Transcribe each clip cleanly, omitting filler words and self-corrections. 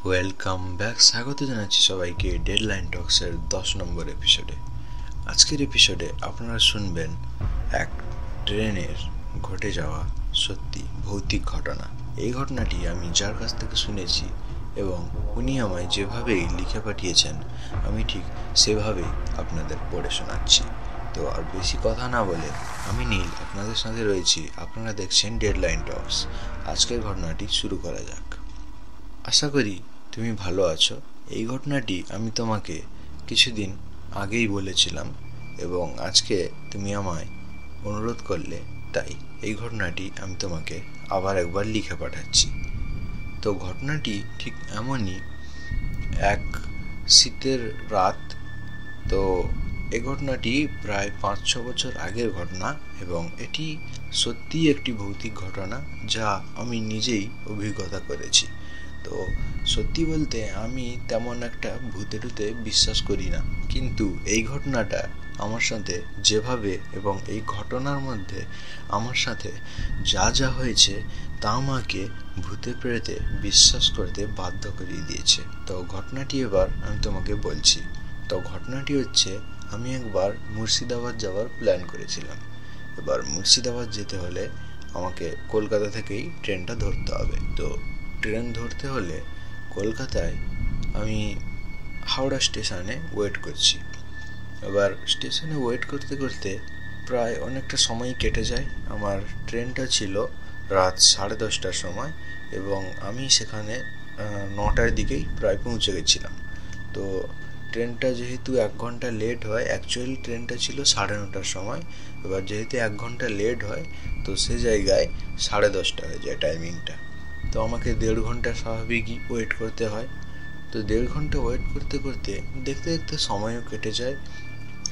Welcome back. স্বাগত জানাচ্ছি সবাইকে ডেডলাইন টক্সের 10 নম্বর এপিসোডে। আজকের এপিসোডে আপনারা শুনবেন এক ট্রেনের ঘটে যাওয়া সত্যি ভৌতিক ঘটনা। এই ঘটনাটি আমি যার কাছ থেকে শুনেছি এবং উনি আমায় যেভাবেই লিখে পাঠিয়েছেন আমি ঠিক সেভাবেই আপনাদের পড়ে শোনাচ্ছি। তো আর বেশি কথা না বলে আমি নীল আপনাদের সাথে রয়েছি। আপনারা দেখছেন ডেডলাইন টক্স। আজকের ঘটনাটি শুরু করা যাক। আশা করি তুমি ভালো আছো। এই ঘটনাটি আমি তোমাকে কিছুদিন আগেই বলেছিলাম এবং আজকে তুমি আমায় অনুরোধ করলে, তাই এই ঘটনাটি আমি তোমাকে আবার একবার লিখে পাঠাচ্ছি। তো ঘটনাটি ঠিক এমনই, এক শীতের রাত। তো এই ঘটনাটি প্রায় 5-6 বছর আগের ঘটনা এবং এটি সত্যিই একটি ভৌতিক ঘটনা যা আমি নিজেই অভিজ্ঞতা করেছি। তো সত্যি বলতে আমি তেমন একটা ভূতে টুতে বিশ্বাস করি না, কিন্তু এই ঘটনাটা আমার সাথে যেভাবে এবং এই ঘটনার মধ্যে আমার সাথে যা যা হয়েছে তা আমাকে ভূতে প্রেতে বিশ্বাস করতে বাধ্য করিয়ে দিয়েছে। তো ঘটনাটি এবার আমি তোমাকে বলছি। তো ঘটনাটি হচ্ছে, আমি একবার মুর্শিদাবাদ যাওয়ার প্ল্যান করেছিলাম। এবার মুর্শিদাবাদ যেতে হলে আমাকে কলকাতা থেকেই ট্রেনটা ধরতে হবে। তো ট্রেন ধরতে হলে কলকাতায় আমি হাওড়া স্টেশনে ওয়েট করছি। এবার স্টেশনে ওয়েট করতে করতে প্রায় অনেকটা সময় কেটে যায়। আমার ট্রেনটা ছিল রাত 10:30টার সময় এবং আমি সেখানে 9টার দিকেই প্রায় পৌঁছে গেছিলাম। তো ট্রেনটা যেহেতু 1 ঘন্টা লেট হয়, অ্যাকচুয়ালি ট্রেনটা ছিল 9:30টার সময়। এবার যেহেতু 1 ঘন্টা লেট হয় তো সে জায়গায় 10:30টা হয়ে যায় টাইমিংটা। তো আমাকে 1.5 ঘন্টা স্বাভাবিকই ওয়েট করতে হয়। তো 1.5 ঘন্টা ওয়েট করতে করতে দেখতে দেখতে সময়ও কেটে যায়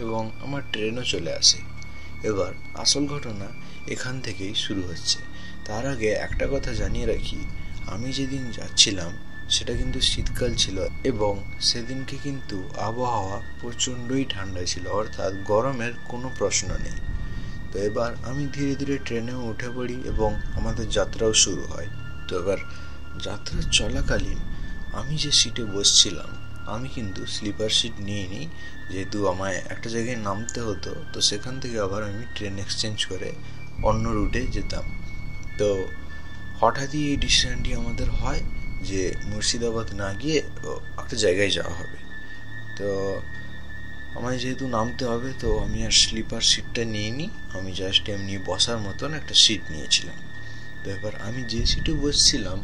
এবং আমার ট্রেনও চলে আসে। এবার আসল ঘটনা এখান থেকেই শুরু হচ্ছে। তার আগে একটা কথা জানিয়ে রাখি, আমি যেদিন যাচ্ছিলাম সেটা কিন্তু শীতকাল ছিল এবং সেদিনকে কিন্তু আবহাওয়া প্রচণ্ডই ঠান্ডা ছিল, অর্থাৎ গরমের কোনো প্রশ্ন নেই। তো এবার আমি ধীরে ধীরে ট্রেনেও উঠে পড়ি এবং আমাদের যাত্রাও শুরু হয়। তো এবার যাত্রা চলাকালীন আমি যে সিটে বসছিলাম আমি কিন্তু স্লিপার সিট নিইনি, যেহেতু আমায় একটা জায়গায় নামতে হতো। তো সেখান থেকে আবার আমি ট্রেন এক্সচেঞ্জ করে অন্য রুটে যেতাম। তো হঠাৎই এই ডিসিশনটি আমাদের হয় যে মুর্শিদাবাদ না গিয়ে একটা জায়গায় যাওয়া হবে। তো আমায় যেহেতু নামতে হবে তো আমি আর স্লিপার সিটটা নিইনি, আমি জাস্ট এমনি বসার মতন একটা সিট নিয়েছিলাম। তো এবার আমি যে সিটে বসছিলাম,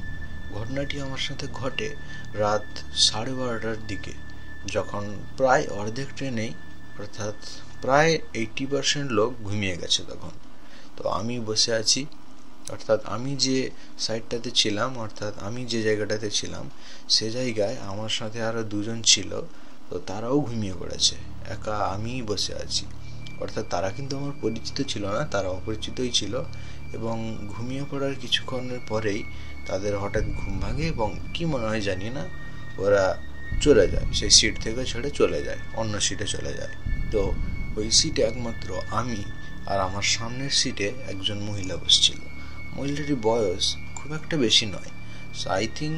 ঘটনাটি আমার সাথে ঘটে রাত 12:30টার দিকে, যখন প্রায় অর্ধেক ট্রেনেই, অর্থাৎ প্রায় 80% লোক ঘুমিয়ে গেছে তখন। তো আমি বসে আছি, অর্থাৎ আমি যে সাইডটাতে ছিলাম, অর্থাৎ আমি যে জায়গাটাতে ছিলাম সে জায়গায় আমার সাথে আরও 2জন ছিল। তো তারাও ঘুমিয়ে পড়েছে, একা আমিই বসে আছি। অর্থাৎ তারা কিন্তু আমার পরিচিত ছিল না, তারা অপরিচিতই ছিল। এবং ঘুমিয়ে পড়ার কিছুক্ষণের পরেই তাদের হঠাৎ ঘুম ভাঙে এবং কি মনে হয় জানি না, ওরা চলে যায়, সেই সিট থেকে ছেড়ে চলে যায়, অন্য সিটে চলে যায়। তো ওই সিটে একমাত্র আমি আর আমার সামনের সিটে একজন মহিলা বসছিল। মহিলাটির বয়স খুব একটা বেশি নয়, আই থিঙ্ক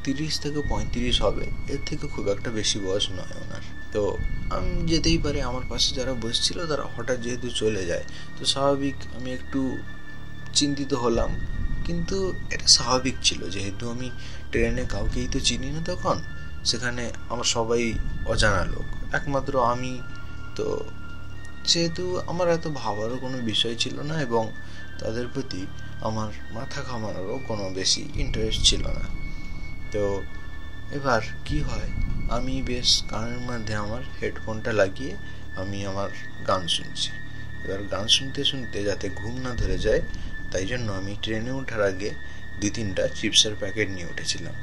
30 থেকে 35 হবে, এর থেকে খুব একটা বেশি বয়স নয় ওনার। তো আমি যেতেই পারে, আমার পাশে যারা বসছিল তারা হঠাৎ যেহেতু চলে যায় তো স্বাভাবিক আমি একটু চিন্তিত হলাম। কিন্তু এটা স্বাভাবিক ছিল, যেহেতু আমি ট্রেনে কাউকেই তো চিনি না তখন, সেখানে আমার সবাই অজানা লোক, একমাত্র আমি। তো যেহেতু আমার এত ভাবারও কোনো বিষয় ছিল না এবং তাদের প্রতি আমার মাথা ঘামানোরও কোনো বেশি ইন্টারেস্ট ছিল না। তো এবার কি হয়, আমি বেশ কানের মধ্যে আমার হেডফোনটা লাগিয়ে আমি আমার গান শুনছি। এবার গান শুনতে শুনতে যাতে ঘুম না ধরে যায় তাই জন্য আমি ট্রেনে ওঠার আগে 2-3টা চিপসের প্যাকেট নিয়ে উঠেছিলাম।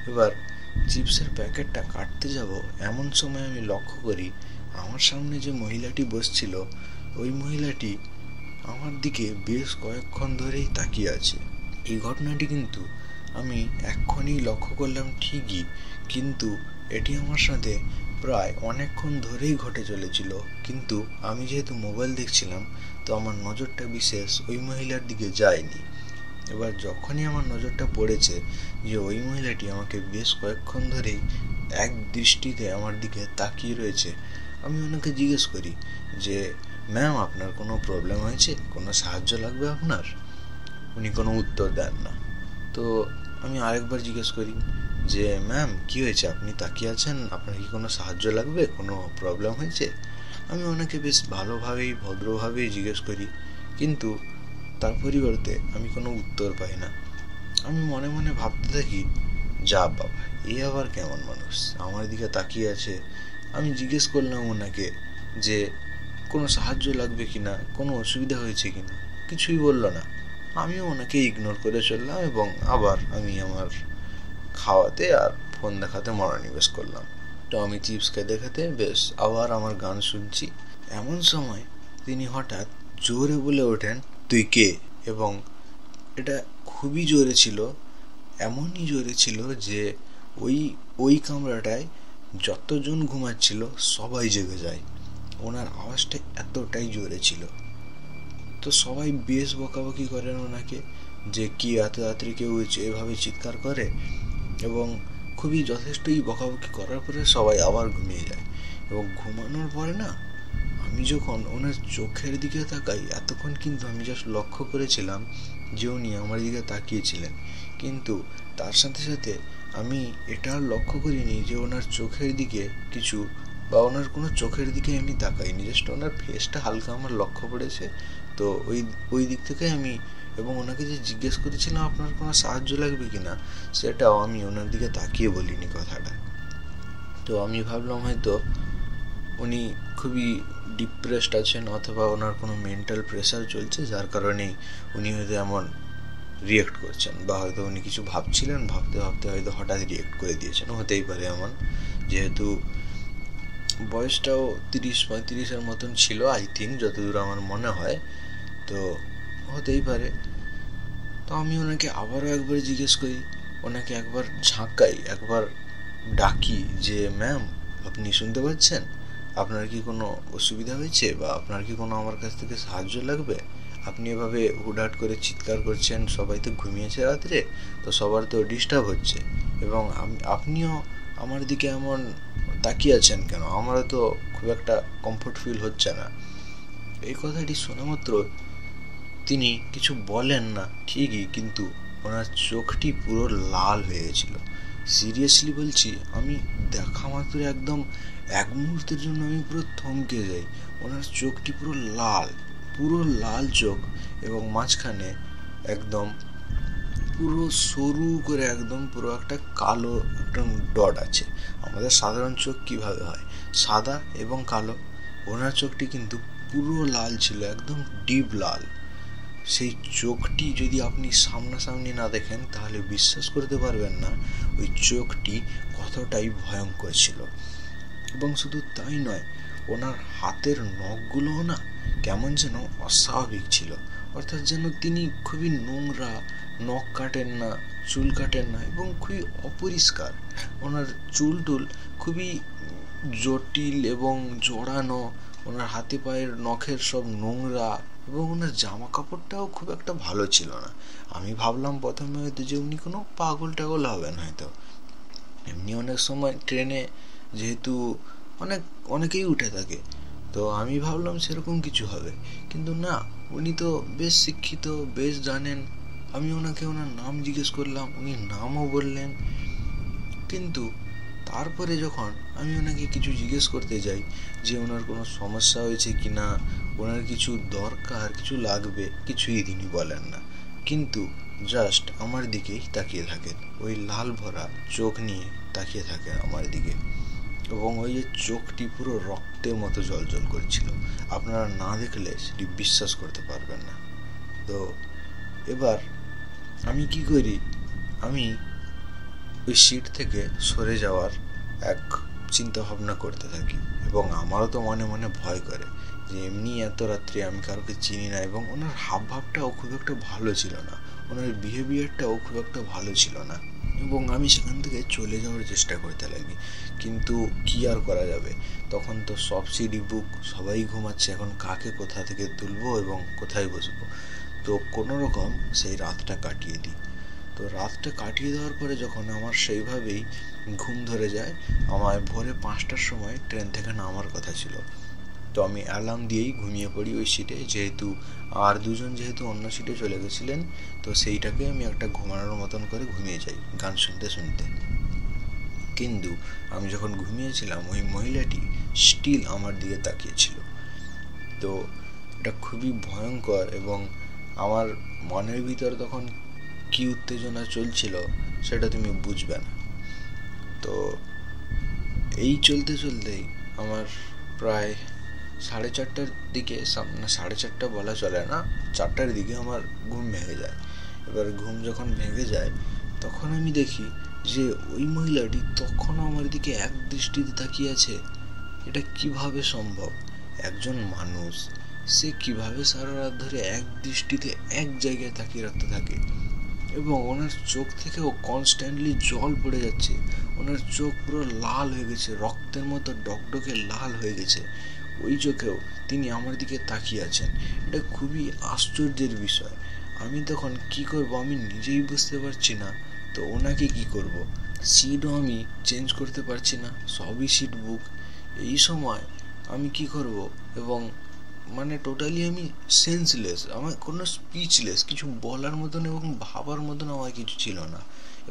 এবার চিপসের প্যাকেটটা কাটতে যাব এমন সময় আমি লক্ষ্য করি আমার সামনে যে মহিলাটি বসছিল ওই মহিলাটি আমার দিকে বেশ কয়েকক্ষণ ধরেই তাকিয়ে আছে। এই ঘটনাটি কিন্তু আমি এক্ষুনি লক্ষ্য করলাম ঠিকই, কিন্তু এটি আমার সাথে প্রায় অনেকক্ষণ ধরেই ঘটে চলেছিল। কিন্তু আমি যেহেতু মোবাইল দেখছিলাম তো আমার নজরটা বিশেষ ওই মহিলার দিকে যায়নি। এবার যখনই আমার নজরটা পড়েছে যে ওই মহিলাটি আমাকে বেশ কয়েকক্ষণ ধরেই এক দৃষ্টিতে আমার দিকে তাকিয়ে রয়েছে, আমি ওনাকে জিজ্ঞেস করি যে ম্যাম, আপনার কোনো প্রবলেম হয়েছে, কোনো সাহায্য লাগবে আপনার? উনি কোনো উত্তর দেন না। তো আমি আরেকবার জিজ্ঞেস করি যে ম্যাম, কী হয়েছে, আপনি তাকিয়ে আছেন, আপনার কি কোনো সাহায্য লাগবে, কোনো প্রবলেম হয়েছে? আমি ওনাকে বেশ ভালোভাবেই ভদ্রভাবেই জিজ্ঞেস করি, কিন্তু তার পরিবর্তে আমি কোনো উত্তর পাই না। আমি মনে মনে ভাবতে থাকি, যা বাবা, এই আবার কেমন মানুষ, আমার দিকে তাকিয়ে আছে। আমি জিজ্ঞেস করলাম ওনাকে যে কোনো সাহায্য লাগবে কিনা, কোনো অসুবিধা হয়েছে কিনা, কিছুই বলল না। আমিও ওনাকে ইগনোর করে চললাম এবং আবার আমি আমার খাওয়াতে আর ফোন দেখাতে মনোনিবেশ করলাম। তো আমি চিপস খেতে খেতে বেশ আবার আমার গান শুনছি। এমন সময় তিনি হঠাৎ জোরে বলে ওঠেন, তুই কে? এবং এটা খুবই জোরে ছিল, এমনই জোরে ছিল যে ওই কামরাটায় যতজন ঘুমাচ্ছিল সবাই জেগে যায়। ওনার আওয়াজটা এতটাই জোরে ছিল। তো সবাই বেশ বকাবকি করেন ওনাকে যে কি এত রাত্রে কেউ এভাবে চিৎকার করে, এবং খুবই যথেষ্টই বকাবকি করার পরে সবাই আবার ঘুমিয়ে যায়। এবং ঘুমানোর পরে না, আমি যখন ওনার চোখের দিকে তাকাই, এতক্ষণ কিন্তু আমি জাস্ট লক্ষ্য করেছিলাম যে উনি আমার দিকে তাকিয়েছিলেন, কিন্তু তার সাথে সাথে আমি এটা লক্ষ্য করিনি যে ওনার চোখের দিকে কিছু, বা ওনার কোনো চোখের দিকে আমি তাকাইনি, জাস্ট ওনার ফেসটা হালকা আমার লক্ষ্য পড়েছে। তো ওই দিক থেকে আমি, এবং ওনাকে যে জিজ্ঞেস করেছিলাম আপনার কোনো সাহায্য লাগবে কিনা, সেটাও আমি ওনার দিকে তাকিয়ে বলিনি কথাটা। তো আমি ভাবলাম হয়তো উনি খুবই ডিপ্রেসড আছেন, অথবা ওনার কোনো মেন্টাল প্রেশার চলছে, যার কারণেই উনি হয়তো এমন রিয়েক্ট করছেন, বা হয়তো উনি কিছু ভাবছিলেন, ভাবতে ভাবতে হয়তো হঠাৎ রিয়েক্ট করে দিয়েছেন, হতেই পারে এমন। যেহেতু বয়সটাও 30-35-এর মতন ছিল, আই থিঙ্ক, যতদূর আমার মনে হয়, তো হতেই পারে। তো আমি ওনাকে আবারও একবার জিজ্ঞেস করি, ওনাকে একবার ঝাঁকাই, একবার ডাকি যে ম্যাম, আপনি শুনতে পাচ্ছেন, আপনার কি কোনো অসুবিধা হয়েছে, বা আপনার কি কোনো আমার কাছ থেকে সাহায্য লাগবে? আপনি এভাবে হুটহাট করে চিৎকার করছেন, সবাই তো ঘুমিয়েছে রাত্রে, তো সবার তো ডিস্টার্ব হচ্ছে, এবং আপনিও আমার দিকে এমন তাকিয়ে আছেন কেন? আমারও তো খুব একটা কমফোর্ট ফিল হচ্ছে না। এই কথাটি শোনা মাত্র তিনি কিছু বলেন না ঠিকই, কিন্তু ওনার চোখটি পুরো লাল হয়ে গেছিল। সিরিয়াসলি বলছি, আমি দেখা মাত্র একদম এক মুহূর্তের জন্য আমি পুরো থমকে যাই। ওনার চোখটি পুরো লাল চোখ, এবং মাঝখানে একদম পুরো সরু করে একদম পুরো একটা কালো একটা ডট আছে। আমাদের সাধারণ চোখ কিভাবে হয়, সাদা এবং কালো, ওনার চোখটি কিন্তু পুরো লাল ছিল, একদম ডিপ লাল। সেই চোখটি যদি আপনি সামনাসামনি না দেখেন তাহলে বিশ্বাস করতে পারবেন না ওই চোখটি কতটাই ভয়ঙ্কর ছিল। এবং শুধু তাই নয়, ওনার হাতের নখগুলোও না কেমন যেন অস্বাভাবিক ছিল, অর্থাৎ যেন তিনি খুবই নোংরা, নখ কাটেন না, চুল কাটেন না, এবং খুবই অপরিষ্কার। ওনার চুল খুবই জটিল এবং জড়ানো, ওনার হাতে পায়ের নখের সব নোংরা, এবং ওনার জামা কাপড়টাও খুব একটা ভালো ছিল না। আমি ভাবলাম প্রথমে হয়তো যে উনি কোনো পাগল টাগল হবেন হয়তো। এমনি অনেক সময় ট্রেনে যেহেতু অনেকেই উঠে থাকে, তো আমি ভাবলাম সেরকম কিছু হবে, কিন্তু না, উনি তো বেশ শিক্ষিত, বেশ জানেন। আমি ওনাকে ওনার নাম জিজ্ঞেস করলাম, উনি নামও বললেন, কিন্তু তারপরে যখন আমি ওনাকে কিছু জিজ্ঞেস করতে যাই যে ওনার কোনো সমস্যা হয়েছে কি না, ওনার কিছু দরকার, কিছু লাগবে, কিছুই তিনি বলেন না, কিন্তু জাস্ট আমার দিকেই তাকিয়ে থাকেন, ওই লাল ভরা চোখ নিয়ে তাকিয়ে থাকেন আমার দিকে, এবং ওই যে চোখটি পুরো রক্তের মতো জলজল করছিল, আপনারা না দেখলে সেটি বিশ্বাস করতে পারবেন না। তো এবার আমি কি করি, আমি ওই সিট থেকে সরে যাওয়ার এক চিন্তা ভাবনা করতে থাকি, এবং আমারও তো মনে মনে ভয় করে যে এমনি এত রাত্রে আমি কাউকে চিনি না, এবং ওনার হাবভাবটাও খুব একটা ভালো ছিল না, ওনার বিহেভিয়ারটাও খুব একটা ভালো ছিল না, এবং আমি সেখান থেকে চলে যাওয়ার চেষ্টা করতে লাগি, কিন্তু কি আর করা যাবে, তখন তো সব সিডি বুক, সবাই ঘুমাচ্ছে, এখন কাকে কোথা থেকে তুলবো এবং কোথায় বসবো। তো কোনো রকম সেই রাতটা কাটিয়ে দিই। তো রাতটা কাটিয়ে দেওয়ার পরে যখন আমার সেইভাবেই ঘুম ধরে যায়, আমার ভোরে 5টার সময় ট্রেন থেকে নামার কথা ছিল। তো আমি অ্যালার্ম দিয়েই ঘুমিয়ে পড়ি ওই সিটে, যেহেতু আর দুজন যেহেতু অন্য সিটে চলে গেছিলেন, তো সেইটাকে আমি একটা ঘুমানোর মতন করে ঘুমিয়ে যাই গান শুনতে শুনতে। কিন্তু আমি যখন ঘুমিয়েছিলাম ওই মহিলাটি স্টিল আমার দিকে তাকিয়েছিল। তো এটা খুবই ভয়ঙ্কর, এবং আমার মনের ভিতর তখন কি উত্তেজনা চলছিল সেটা তুমি বুঝবে না। তো এই চলতে চলতেই আমার প্রায় 4:30টার দিকে, না 4:30 বলা চলে না, 4টার দিকে আমার ঘুম ভেঙে যায়। এবার ঘুম যখন ভেঙে যায় তখন আমি দেখি যে ওই মহিলাটি তখনও আমার দিকে এক দৃষ্টিতে তাকিয়ে আছে। এটা কিভাবে সম্ভব? একজন মানুষ সে কিভাবে সারা রাত ধরে এক দৃষ্টিতে এক জায়গায় তাকিয়ে রাখতে থাকে, এবং ওনার চোখ থেকেও কনস্ট্যান্টলি জল পড়ে যাচ্ছে। ওনার চোখ পুরো লাল হয়ে গেছে, রক্তের মতো ডকডকে লাল হয়ে গেছে। ওই চোখেও তিনি আমার দিকে তাকিয়ে আছেন। এটা খুবই আশ্চর্যের বিষয়। আমি তখন কি করব আমি নিজেই বুঝতে পারছি না। তো ওনাকে কি করব? সিটও আমি চেঞ্জ করতে পারছি না, সবই সিট বুক। এই সময় আমি কি করব? এবং মানে টোটালি আমি সেন্সলেস, আমার কোনো স্পিচলেস, কিছু বলার মতন এবং ভাবার মতন আমার কিছু ছিল না।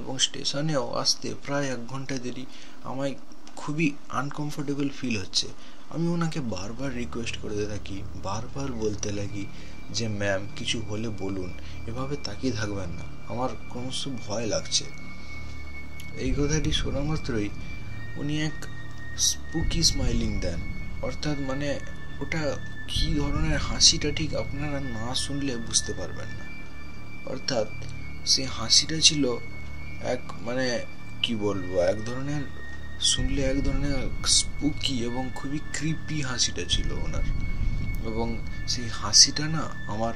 এবং স্টেশনেও আসতে প্রায় 1 ঘন্টা দেরি। আমায় খুবই আনকমফোর্টেবল ফিল হচ্ছে। আমি ওনাকে বারবার রিকোয়েস্ট করতে থাকি, বারবার বলতে লাগি যে ম্যাম কিছু হলে বলুন, এভাবে তাকিয়ে থাকবেন না, আমার ক্রমশ ভয় লাগছে। এই কথাটি শোনা মাত্রই উনি এক স্পুকি স্মাইলিং দেন। অর্থাৎ মানে ওটা কি ধরনের হাসিটা ঠিক আপনারা না শুনলে বুঝতে পারবেন না। অর্থাৎ সেই হাসিটা ছিল এক মানে কি বলবো, এক ধরনের শুনলে এক ধরনের স্পুকি এবং খুবই ক্রিপি হাসিটা ছিল ওনার। এবং সেই হাসিটা না আমার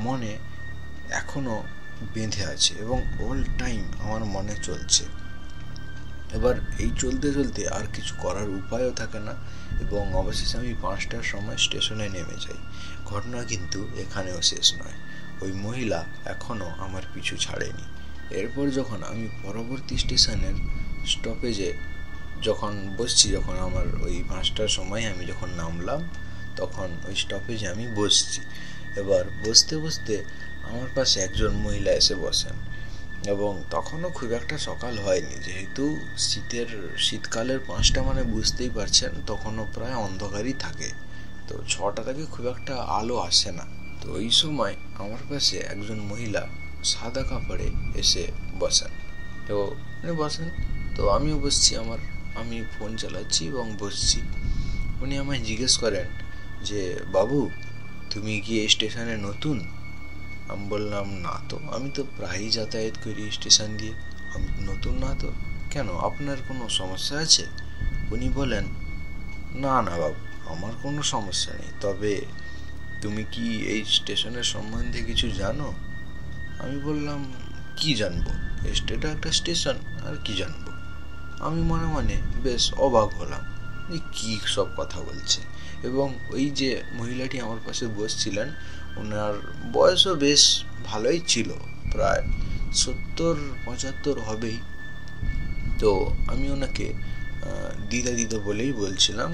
মনে এখনো বেঁধে আছে এবং অল টাইম আমার মনে চলছে। এবার এই চলতে চলতে আর কিছু করার উপায়ও থাকে না, এবং অবশেষে আমি 5টার সময় স্টেশনে নেমে যাই। ঘটনা কিন্তু এখানেও শেষ নয়, ওই মহিলা এখনও আমার পিছু ছাড়েনি। এরপর যখন আমি পরবর্তী স্টেশনের স্টপেজে যখন বসছি, যখন আমার ওই 5টার সময় আমি যখন নামলাম, তখন ওই স্টপেজে আমি বসছি। এবার বসতে বসতে আমার পাশে একজন মহিলা এসে বসেন, এবং তখনও খুব একটা সকাল হয়নি, যেহেতু শীতকালের 5টা মানে বুঝতেই পারছেন তখনও প্রায় অন্ধকারই থাকে। তো 6টা থেকে খুব একটা আলো আসে না। তো ওই সময় আমার পাশে একজন মহিলা সাদা কাপড়ে এসে বসেন। তো বসেন, তো আমিও বসছি, আমি ফোন চালাচ্ছি এবং বসছি। উনি আমায় জিজ্ঞেস করেন যে বাবু তুমি কি এই স্টেশনে নতুন? আমি বললাম না তো, আমি তো প্রায়ই যাতায়াত করি স্টেশন দিয়ে, আমি নতুন না তো। কেন, আপনার কোনো সমস্যা আছে? উনি বলেন না না বাবু, আমার কোনো সমস্যা নেই, তবে তুমি কি এই স্টেশনের সম্বন্ধে কিছু জানো? আমি বললাম কি জানবো, এটা একটা স্টেশন, আর কি জানবো। আমি মনে মনে বেশ অবাক হলাম যে কী সব কথা বলছে। এবং ওই যে মহিলাটি আমার পাশে বসছিলেন, ওনার বয়সও বেশ ভালোই ছিল, প্রায় 70-75 হবেই। তো আমি ওনাকে দিদা দিদা বলেই বলছিলাম।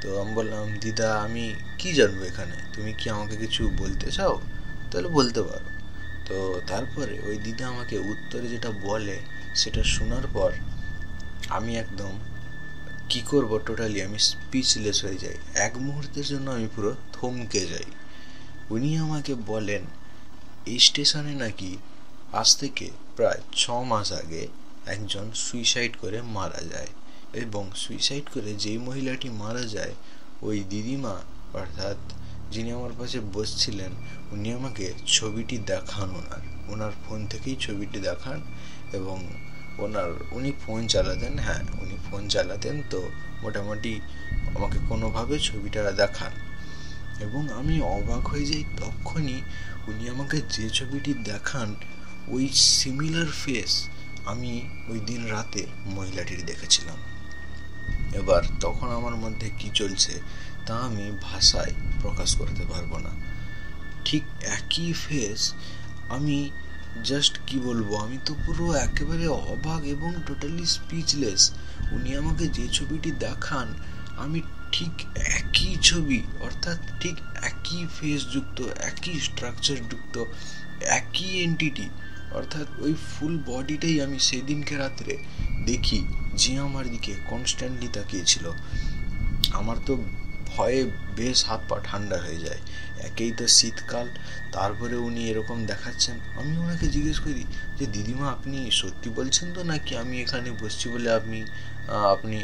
তো আমি বললাম দিদা আমি কি জানবো এখানে, তুমি কি আমাকে কিছু বলতে চাও? তাহলে বলতে পারো। তো তারপরে ওই দিদা আমাকে উত্তরে যেটা বলে সেটা শোনার পর আমি একদম কি করবো, টোটালি আমি স্পিচলেস হয়ে যাই। এক মুহূর্তের জন্য আমি পুরো থমকে যাই। উনি আমাকে বলেন এই স্টেশনে নাকি আজ থেকে প্রায় 6 মাস আগে একজন সুইসাইড করে মারা যায়, এবং সুইসাইড করে যেই মহিলাটি মারা যায় ওই দিদিমা, অর্থাৎ যিনি আমার পাশে বসছিলেন, উনি আমাকে ছবিটি দেখান, ওনার ফোন থেকেই ছবিটি দেখান। এবং উনি ফোন চালাতেন, হ্যাঁ উনি ফোন চালাতেন, তো মোটামুটি আমাকে কোনোভাবে ছবিটা দেখান। এবং আমি অবাক হয়ে যাই তখনই, উনি আমাকে যে ছবিটি দেখান ওই সিমিলার ফেস আমি ওই দিন রাতে মহিলাটির দেখেছিলাম। এবার তখন আমার মধ্যে কি চলছে তা আমি ভাষায় প্রকাশ করতে পারবো না। ঠিক একই ফেস। আমি জাস্ট কি বলবো, আমি তো পুরো একেবারে অবাক এবং টোটালি স্পিচলেস। উনি আমাকে যে ছবিটি দেখান, আমি ঠিক একই ছবি, অর্থাৎ ঠিক একই ফেস যুক্ত, একই স্ট্রাকচার যুক্ত, একই এন্টিটি, অর্থাৎ ওই ফুল বডিটাই আমি সেদিনকে রাত্রে দেখি, যে আমার দিকে কনস্ট্যান্টলি তাকিয়েছিল। আমার তো ভয়ে বেশ হাত পা ঠান্ডা হয়ে যায়। একেই তো শীতকাল, তারপরে উনি এরকম দেখাচ্ছেন। আমি ওনাকে জিজ্ঞেস করি যে দিদিমা, আপনি সত্যি বলছেন তো, নাকি আমি এখানে বসছি বলে আপনি আপনি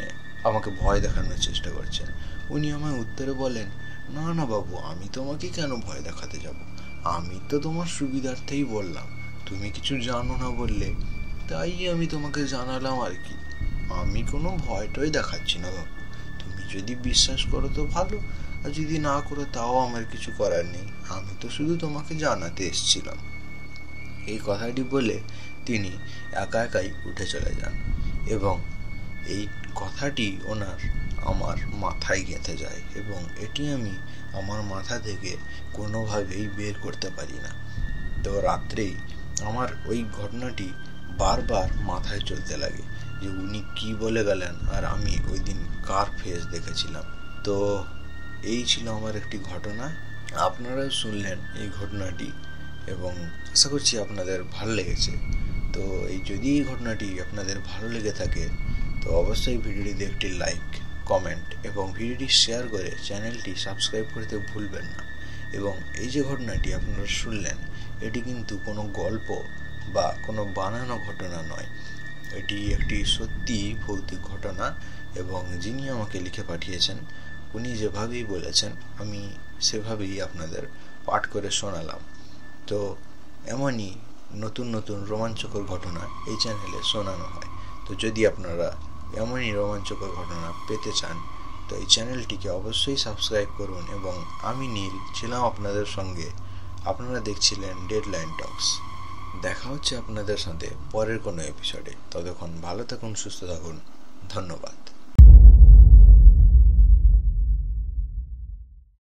আমাকে ভয় দেখানোর চেষ্টা করছেন? উনি আমায় উত্তরে বলেন, না না বাবু, আমি তোমাকে কেন ভয় দেখাতে যাব, আমি তো তোমার সুবিধার্থেই বললাম, তুমি কিছু জানো না বললে, তাই আমি তোমাকে জানালাম আর কি। আমি কোনো ভয় টয় দেখাচ্ছি না বাবু, তুমি যদি বিশ্বাস করো তো ভালো, আর যদি না করো তাও আমার কিছু করার নেই, আমি তো শুধু তোমাকে জানাতে এসেছিলাম। এই কথাটি বলে তিনি একা একাই উঠে চলে যান, এবং এই কথাটি ওনার আমার মাথায় গেঁথে যায়, এবং এটি আমি আমার মাথা থেকে কোনোভাবেই বের করতে পারি না। তো রাত্রেই আমার ওই ঘটনাটি বারবার মাথায় চলতে লাগে, যে উনি কি বলে গেলেন আর আমি ওই দিন কার ফেস দেখেছিলাম। তো এই ছিল আমার একটি ঘটনা। আপনারাও শুনলেন এই ঘটনাটি, এবং আশা করছি আপনাদের ভালো লেগেছে। তো যদি এই ঘটনাটি আপনাদের ভালো লেগে থাকে, তো অবশ্যই ভিডিওটিতে একটি লাইক, কমেন্ট এবং ভিডিওটি শেয়ার করে চ্যানেলটি সাবস্ক্রাইব করতে ভুলবেন না। এবং এই যে ঘটনাটি আপনারা শুনলেন, এটি কিন্তু কোনো গল্প বা কোনো বানানো ঘটনা নয়, এটি একটি সত্যি ভৌতিক ঘটনা। এবং যিনি আমাকে লিখে পাঠিয়েছেন, উনি যেভাবেই বলেছেন আমি সেভাবেই আপনাদের পাঠ করে শোনালাম। তো এমনই নতুন নতুন রোমাঞ্চকর ঘটনা এই চ্যানেলে শোনানো হয়। তো যদি আপনারা এমনই রোমাঞ্চকর ঘটনা পেতে চান, তো এই চ্যানেলটিকে অবশ্যই সাবস্ক্রাইব করুন। এবং আমি নীল ছিলাম আপনাদের সঙ্গে। আপনারা দেখছিলেন ডেডলাইন টক্স। দেখা হচ্ছে আপনাদের সাথে পরের কোনো এপিসোডে। ততক্ষণ ভালো থাকুন, সুস্থ থাকুন। ধন্যবাদ।